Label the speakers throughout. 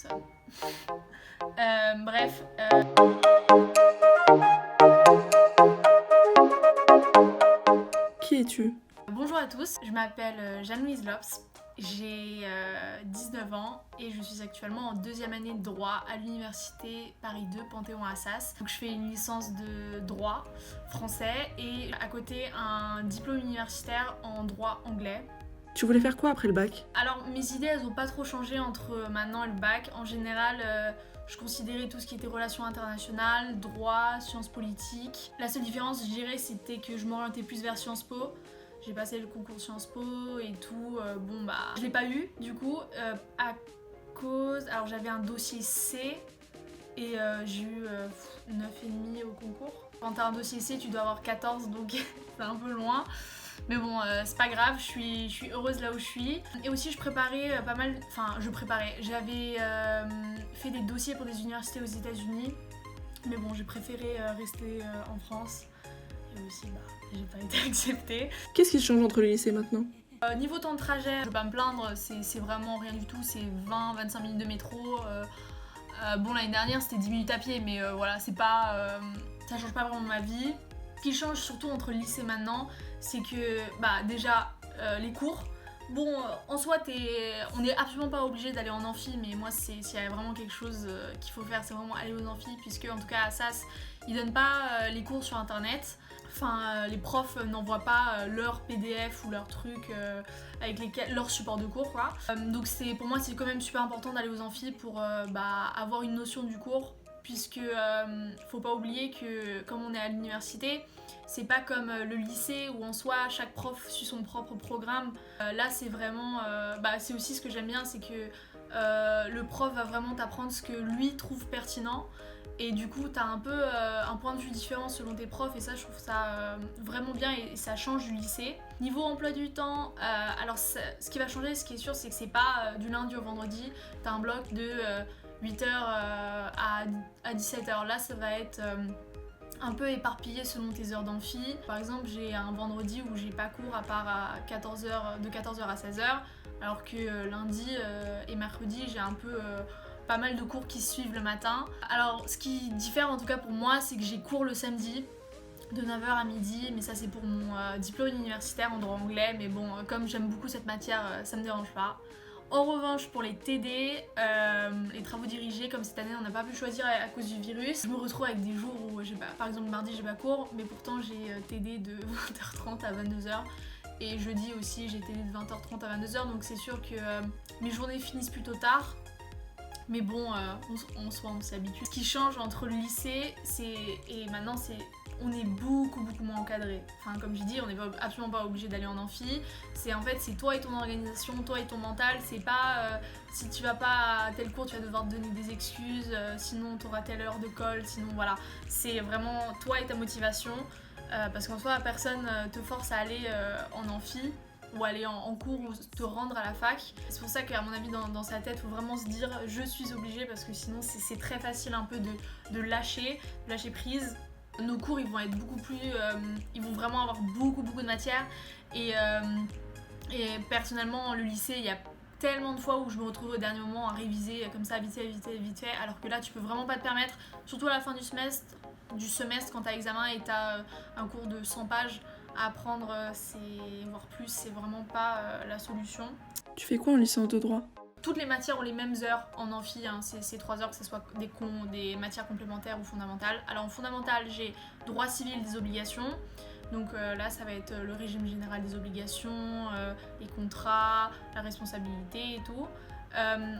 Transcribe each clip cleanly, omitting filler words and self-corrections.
Speaker 1: personne. Bref.
Speaker 2: Qui es-tu ?
Speaker 1: Bonjour à tous, je m'appelle Jeanne-Louise Lops, j'ai 19 ans et je suis actuellement en deuxième année de droit à l'université Paris 2 Panthéon-Assas. Donc je fais une licence de droit français et à côté un diplôme universitaire en droit anglais.
Speaker 2: Tu voulais faire quoi après le bac ?
Speaker 1: Alors mes idées elles ont pas trop changé entre maintenant et le bac. En général je considérais tout ce qui était relations internationales, droit, sciences politiques. La seule différence je dirais c'était que je m'orientais plus vers Sciences Po. J'ai passé le concours Sciences Po et tout, je l'ai pas eu du coup à cause... Alors j'avais un dossier C et j'ai eu 9,5 au concours. Quand t'as un dossier C tu dois avoir 14 donc c'est un peu loin. Mais bon, c'est pas grave, je suis heureuse là où je suis. Et aussi, je préparais pas mal. Enfin, j'avais fait des dossiers pour des universités aux États-Unis. Mais bon, j'ai préféré rester en France. Et aussi, j'ai pas été acceptée.
Speaker 2: Qu'est-ce qui change entre le lycée et maintenant ?
Speaker 1: Niveau temps de trajet, je vais pas me plaindre, c'est vraiment rien du tout. C'est 20-25 minutes de métro. L'année dernière, c'était 10 minutes à pied, mais voilà, c'est pas. Ça change pas vraiment ma vie. Ce qui change surtout entre le lycée maintenant, c'est que déjà les cours, en soi on n'est absolument pas obligé d'aller en amphi, mais moi s'il y a vraiment quelque chose qu'il faut faire, c'est vraiment aller aux amphis, puisque en tout cas à SAS ils donnent pas les cours sur internet. Enfin, les profs n'envoient pas leur PDF ou leur truc avec leur support de cours quoi. Donc pour moi c'est quand même super important d'aller aux amphis pour avoir une notion du cours. Puisque faut pas oublier que comme on est à l'université, c'est pas comme le lycée où en soi chaque prof suit son propre programme. Là c'est vraiment, c'est aussi ce que j'aime bien, c'est que le prof va vraiment t'apprendre ce que lui trouve pertinent. Et du coup t'as un peu un point de vue différent selon tes profs et ça je trouve ça vraiment bien et ça change du lycée. Niveau emploi du temps, ce qui va changer, ce qui est sûr c'est que c'est pas du lundi au vendredi, t'as un bloc de 8h à 17h. Là, ça va être un peu éparpillé selon tes heures d'amphi. Par exemple, j'ai un vendredi où j'ai pas cours à part de 14h à 16h, alors que lundi et mercredi, j'ai un peu pas mal de cours qui se suivent le matin. Alors, ce qui diffère en tout cas pour moi, c'est que j'ai cours le samedi de 9h à midi, mais ça c'est pour mon diplôme universitaire en droit anglais, mais bon, comme j'aime beaucoup cette matière, ça me dérange pas. En revanche, pour les TD, les travaux dirigés, comme cette année on n'a pas pu choisir à cause du virus, je me retrouve avec des jours où, par exemple mardi j'ai pas cours, mais pourtant j'ai TD de 20h30 à 22h. Et jeudi aussi j'ai TD de 20h30 à 22h, donc c'est sûr que mes journées finissent plutôt tard. Mais bon, en soi on s'habitue. Ce qui change entre le lycée et maintenant on est beaucoup moins encadré. Enfin, comme j'ai dit, on n'est absolument pas obligé d'aller en amphi. C'est toi et ton organisation, toi et ton mental. C'est pas si tu vas pas à tel cours, tu vas devoir te donner des excuses, sinon tu auras telle heure de colle, sinon voilà. C'est vraiment toi et ta motivation. Parce qu'en soi, personne te force à aller en amphi ou aller en cours ou te rendre à la fac. C'est pour ça qu'à mon avis dans sa tête il faut vraiment se dire je suis obligée, parce que sinon c'est très facile un peu de lâcher prise. Nos cours ils vont être beaucoup plus ils vont vraiment avoir beaucoup de matière et personnellement le lycée il y a tellement de fois où je me retrouve au dernier moment à réviser comme ça vite fait, alors que là tu peux vraiment pas te permettre, surtout à la fin du semestre quand t'as examen et t'as un cours de 100 pages à apprendre, voire plus, c'est vraiment pas la solution.
Speaker 2: Tu fais quoi en licence de droit ?
Speaker 1: Toutes les matières ont les mêmes heures en amphi, c'est 3 heures, que ce soit des matières complémentaires ou fondamentales. Alors en fondamental, j'ai droit civil des obligations, donc là ça va être le régime général des obligations, les contrats, la responsabilité et tout.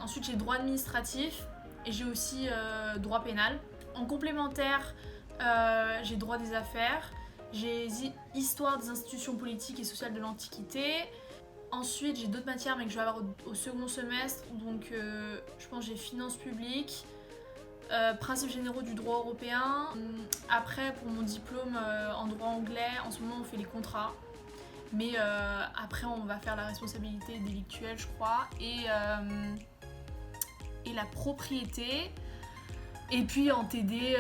Speaker 1: Ensuite j'ai droit administratif et j'ai aussi droit pénal. En complémentaire, j'ai droit des affaires, j'ai histoire des institutions politiques et sociales de l'Antiquité. Ensuite, j'ai d'autres matières mais que je vais avoir au second semestre. Donc, je pense que j'ai finances publiques, principes généraux du droit européen. Après, pour mon diplôme en droit anglais, en ce moment, on fait les contrats. Mais après, on va faire la responsabilité délictuelle, je crois. Et la propriété. Et puis en TD,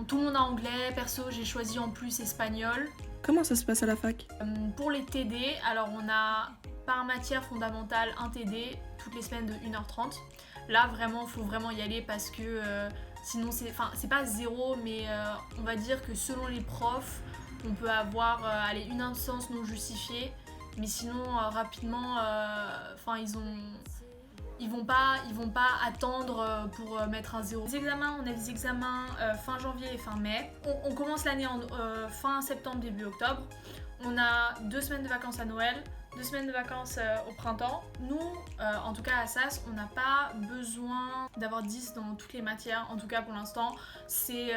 Speaker 1: tout le monde a anglais, perso j'ai choisi en plus espagnol.
Speaker 2: Comment ça se passe à la fac ?
Speaker 1: Pour les TD, alors on a par matière fondamentale un TD toutes les semaines de 1h30. Là vraiment il faut vraiment y aller parce que sinon c'est pas zéro, mais on va dire que selon les profs on peut avoir une absence non justifiée, mais sinon rapidement ils vont pas attendre pour mettre un zéro. Les examens, on a des examens fin janvier et fin mai. On commence l'année en fin septembre, début octobre. On a 2 semaines de vacances à Noël, 2 semaines de vacances au printemps. Nous, en tout cas à SAS, on n'a pas besoin d'avoir 10 dans toutes les matières. En tout cas pour l'instant, c'est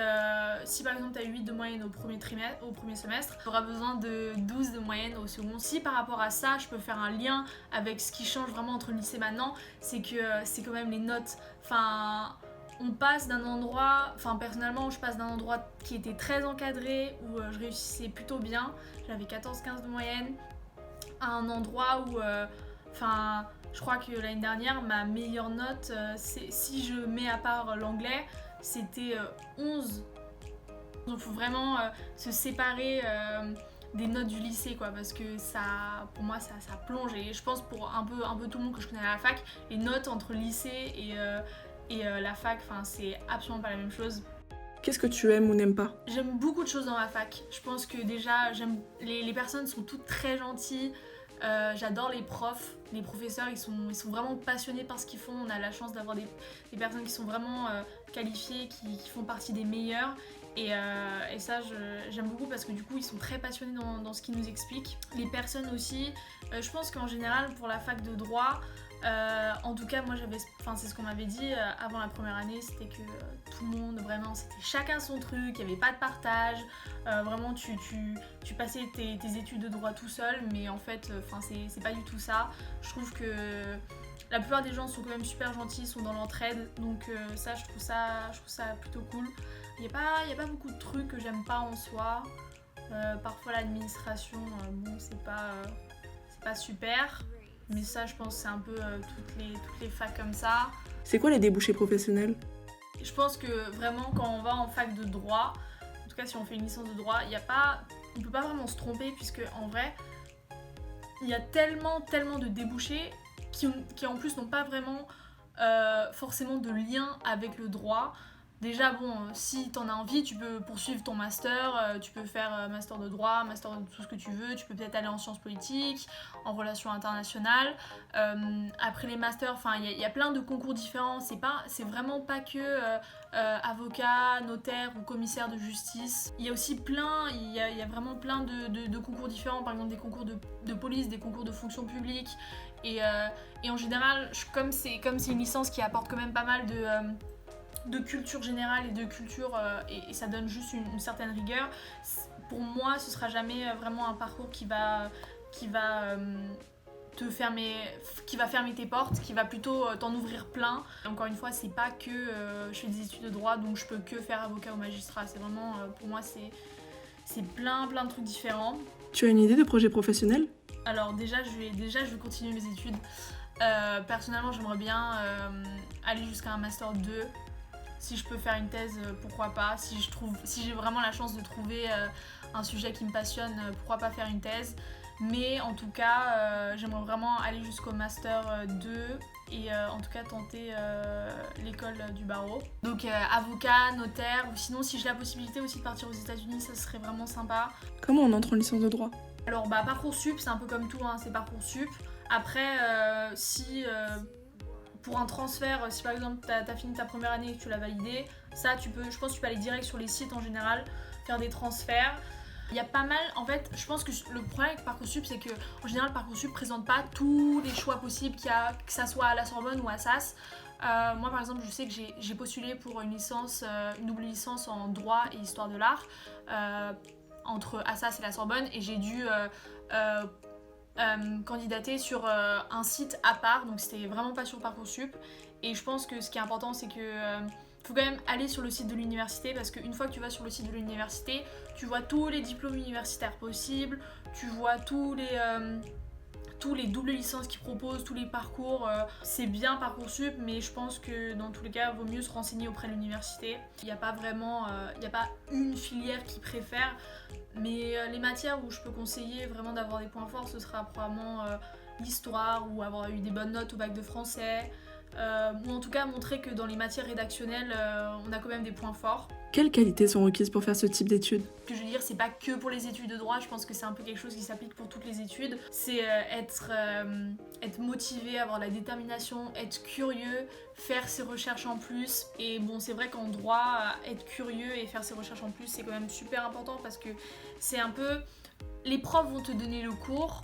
Speaker 1: si par exemple tu as 8 de moyenne au premier semestre, tu auras besoin de 12 de moyenne au second. Si par rapport à ça, je peux faire un lien avec ce qui change vraiment entre le lycée maintenant, c'est que c'est quand même les notes. On passe d'un endroit, personnellement je passe d'un endroit qui était très encadré, où je réussissais plutôt bien, j'avais 14-15 de moyenne, à un endroit où, je crois que l'année dernière, ma meilleure note, si je mets à part l'anglais, c'était 11. Donc il faut vraiment se séparer des notes du lycée, quoi, parce que ça, pour moi ça plonge, et je pense pour un peu tout le monde que je connais à la fac, les notes entre le lycée et la fac, c'est absolument pas la même chose.
Speaker 2: Qu'est-ce que tu aimes ou n'aimes pas?
Speaker 1: J'aime beaucoup de choses dans ma fac. Je pense que déjà, les personnes sont toutes très gentilles. J'adore les profs, les professeurs, ils sont vraiment passionnés par ce qu'ils font. On a la chance d'avoir des personnes qui sont vraiment qualifiées, qui font partie des meilleurs. Et ça, j'aime beaucoup parce que du coup, ils sont très passionnés dans ce qu'ils nous expliquent. Les personnes aussi, je pense qu'en général, pour la fac de droit, en tout cas moi c'est ce qu'on m'avait dit avant la première année, c'était que tout le monde, vraiment c'était chacun son truc, il n'y avait pas de partage, vraiment tu passais tes études de droit tout seul, mais en fait c'est pas du tout ça. Je trouve que la plupart des gens sont quand même super gentils, sont dans l'entraide, donc ça je trouve ça plutôt cool. Il n'y a pas beaucoup de trucs que j'aime pas en soi. Parfois l'administration, c'est pas super. Mais ça, je pense, c'est un peu toutes les facs comme ça.
Speaker 2: C'est quoi les débouchés professionnels?
Speaker 1: Je pense que vraiment, quand on va en fac de droit, en tout cas si on fait une licence de droit, on peut pas vraiment se tromper, puisque en vrai, il y a tellement de débouchés qui en plus n'ont pas vraiment forcément de lien avec le droit. Déjà, si t'en as envie, tu peux poursuivre ton master, tu peux faire master de droit, master de tout ce que tu veux, tu peux peut-être aller en sciences politiques, en relations internationales. Après les masters, il y a plein de concours différents, c'est vraiment pas que avocat, notaire ou commissaire de justice. Il y a aussi il y a vraiment plein de concours différents, par exemple des concours de police, des concours de fonction publique. Et en général, comme c'est une licence qui apporte quand même pas mal de culture générale et de culture et ça donne juste une certaine rigueur, pour moi ce sera jamais vraiment un parcours qui va fermer tes portes, qui va plutôt t'en ouvrir plein. Encore une fois, c'est pas que je fais des études de droit donc je peux que faire avocat ou magistrat, c'est vraiment pour moi c'est plein de trucs différents.
Speaker 2: Tu as une idée de projet professionnel? Alors
Speaker 1: déjà je vais continuer mes études. Personnellement j'aimerais bien aller jusqu'à un master 2. Si je peux faire une thèse, pourquoi pas. Si j'ai vraiment la chance de trouver un sujet qui me passionne, pourquoi pas faire une thèse. Mais en tout cas, j'aimerais vraiment aller jusqu'au master 2 et en tout cas tenter l'école du barreau. Donc avocat, notaire, ou sinon si j'ai la possibilité aussi de partir aux États-Unis, ça serait vraiment sympa.
Speaker 2: Comment on entre en licence de droit?
Speaker 1: Alors Parcoursup, c'est un peu comme tout, c'est Parcoursup. Après, pour un transfert, si par exemple t'as fini ta première année et que tu l'as validé, ça je pense que tu peux aller direct sur les sites en général, faire des transferts. Il y a pas mal, en fait, je pense que le problème avec Parcoursup, c'est que en général Parcoursup présente pas tous les choix possibles qu'il y a, que ça soit à la Sorbonne ou à SAS. Moi par exemple, je sais que j'ai postulé pour une double licence en droit et histoire de l'art entre Assas et la Sorbonne, et j'ai dû candidater sur un site à part, donc c'était vraiment pas sur Parcoursup. Et je pense que ce qui est important, c'est que faut quand même aller sur le site de l'université, parce qu'une fois que tu vas sur le site de l'université, tu vois tous les diplômes universitaires possibles, tu vois tous les doubles licences qu'ils proposent, tous les parcours. C'est bien Parcoursup, mais je pense que dans tous les cas, il vaut mieux se renseigner auprès de l'université. Il n'y a pas vraiment, il n'y a pas une filière qui préfère, mais les matières où je peux conseiller vraiment d'avoir des points forts, ce sera probablement l'histoire ou avoir eu des bonnes notes au bac de français. Ou en tout cas montrer que dans les matières rédactionnelles, on a quand même des points forts.
Speaker 2: Quelles qualités sont requises pour faire ce type d'études ?
Speaker 1: Ce que je veux dire, c'est pas que pour les études de droit, je pense que c'est un peu quelque chose qui s'applique pour toutes les études. C'est être motivé, avoir la détermination, être curieux, faire ses recherches en plus. Et bon, c'est vrai qu'en droit, être curieux et faire ses recherches en plus, c'est quand même super important parce que c'est un peu... Les profs vont te donner le cours,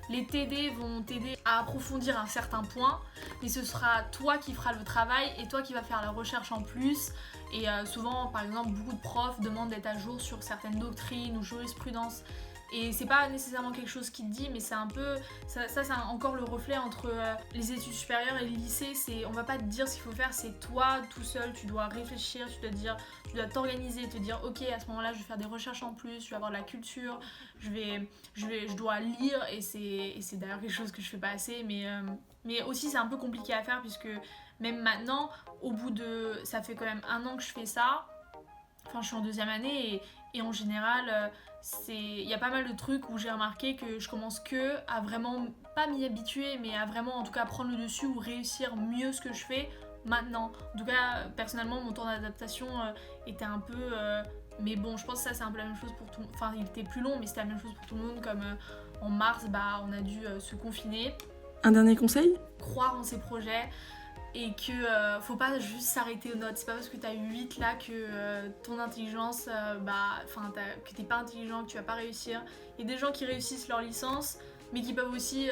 Speaker 1: les TD vont t'aider à approfondir un certain point, mais ce sera toi qui feras le travail et toi qui vas faire la recherche en plus. Et souvent, par exemple, beaucoup de profs demandent d'être à jour sur certaines doctrines ou jurisprudences. Et c'est pas nécessairement quelque chose qui te dit, mais c'est un peu... Ça c'est encore le reflet entre les études supérieures et les lycées. On va pas te dire ce qu'il faut faire, c'est toi tout seul, tu dois réfléchir, tu dois t'organiser, te dire ok, à ce moment-là, je vais faire des recherches en plus, je vais avoir de la culture, je dois lire, et c'est d'ailleurs quelque chose que je fais pas assez, mais aussi c'est un peu compliqué à faire puisque même maintenant, ça fait quand même 1 an que je fais ça, enfin je suis en 2e année et en général... Il y a pas mal de trucs où j'ai remarqué que je commence à vraiment, pas m'y habituer, mais à vraiment en tout cas prendre le dessus ou réussir mieux ce que je fais maintenant. En tout cas, personnellement, mon temps d'adaptation était un peu... mais bon, je pense que ça c'est un peu la même chose pour tout le monde. Enfin, il était plus long, mais c'était la même chose pour tout le monde, comme en mars, on a dû se confiner.
Speaker 2: Un dernier conseil ?
Speaker 1: Croire en ses projets. Et que faut pas juste s'arrêter aux notes. C'est pas parce que t'as 8 là que ton intelligence, que t'es pas intelligent, que tu vas pas réussir. Il y a des gens qui réussissent leur licence, mais qui peuvent aussi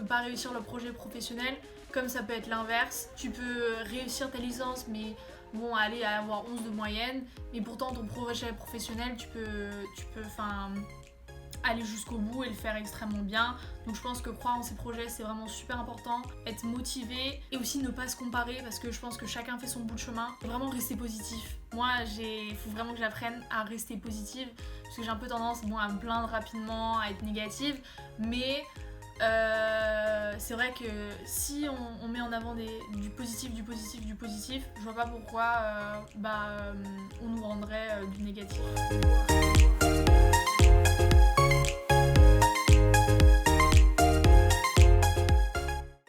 Speaker 1: pas réussir leur projet professionnel. Comme ça peut être l'inverse. Tu peux réussir ta licence, mais bon, aller à avoir 11 de moyenne. Mais pourtant, ton projet professionnel, tu peux aller jusqu'au bout et le faire extrêmement bien. Donc je pense que croire en ses projets, c'est vraiment super important. Être motivé et aussi ne pas se comparer, parce que je pense que chacun fait son bout de chemin. Et vraiment rester positif. Moi, il faut vraiment que j'apprenne à rester positive, parce que j'ai un peu tendance à me plaindre rapidement, à être négative. Mais c'est vrai que si on met en avant du positif, je vois pas pourquoi on nous rendrait du négatif.